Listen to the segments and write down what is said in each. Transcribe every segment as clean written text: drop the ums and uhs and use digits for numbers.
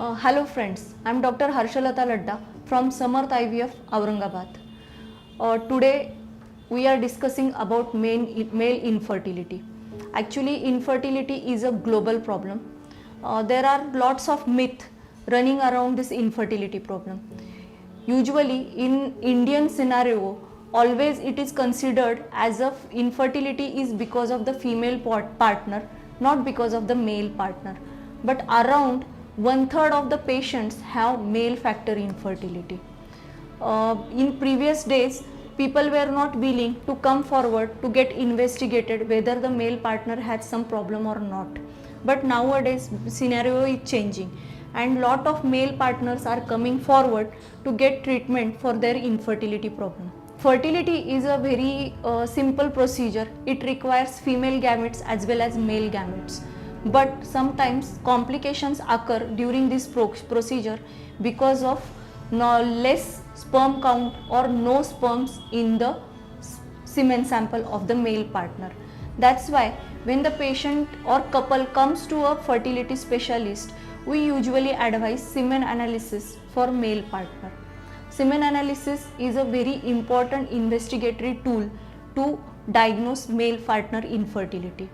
Hello friends, I am Dr. Harshalata Ladda from Samarth IVF, Aurangabad. Today we are discussing about male infertility. Actually, infertility is a global problem. There are lots of myths running around this infertility problem. Usually in Indian scenario, always it is considered as if infertility is because of the female partner, not because of the male partner. But around 1/3 of the patients have male factor infertility. In previous days, people were not willing to come forward to get investigated whether the male partner had some problem or not. But nowadays scenario is changing and lot of male partners are coming forward to get treatment for their infertility problem. Fertility is a very simple procedure. It requires female gametes as well as male gametes. But sometimes complications occur during this procedure because of less sperm count or no sperms in the semen sample of the male partner. That's why when the patient or couple comes to a fertility specialist, we usually advise semen analysis for male partner. Semen analysis is a very important investigatory tool to diagnose male partner infertility.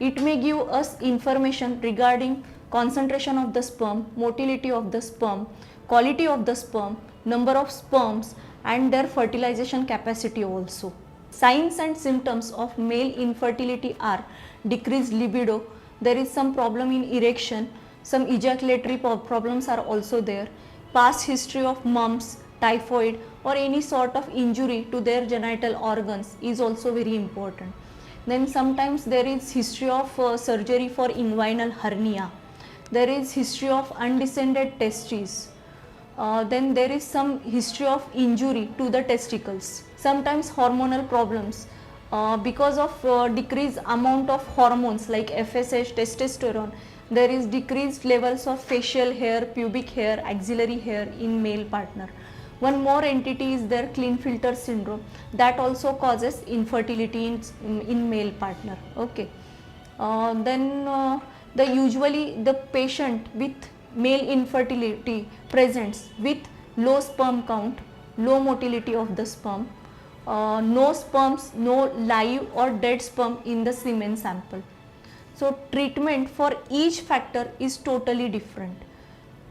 It may give us information regarding concentration of the sperm, motility of the sperm, quality of the sperm, number of sperms and their fertilization capacity also. Signs and symptoms of male infertility are decreased libido, there is some problem in erection, some ejaculatory problems are also there, past history of mumps, typhoid or any sort of injury to their genital organs is also very important. Then sometimes there is history of surgery for inguinal hernia. There is history of undescended testes. Then there is some history of injury to the testicles. Sometimes hormonal problems because of decreased amount of hormones like FSH, testosterone. There is decreased levels of facial hair, pubic hair, axillary hair in male partner. One more entity is there, Klinefelter syndrome, that also causes infertility in male partner. Okay. Usually the patient with male infertility presents with low sperm count, low motility of the sperm, no sperms, no live or dead sperm in the semen sample. So treatment for each factor is totally different.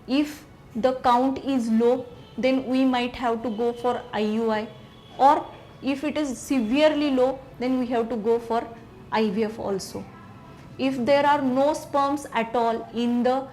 If the count is low, then we might have to go for IUI, or if it is severely low, then we have to go for IVF also. If there are no sperms at all in the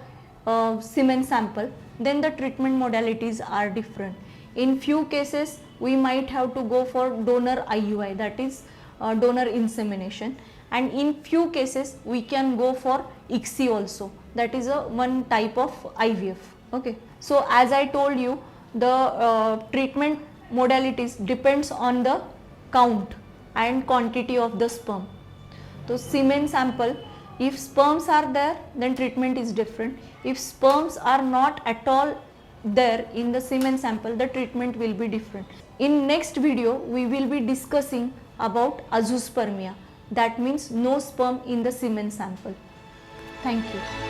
semen sample, then the treatment modalities are different. In few cases, we might have to go for donor IUI, that is donor insemination, and in few cases we can go for ICSI also, that is one type of IVF. Okay. So as I told you, the treatment modalities depends on the count and quantity of the sperm. So semen sample, if sperms are there, then treatment is different. If sperms are not at all there in the semen sample, the treatment will be different. In next video, we will be discussing about azoospermia, that means no sperm in the semen sample. Thank you.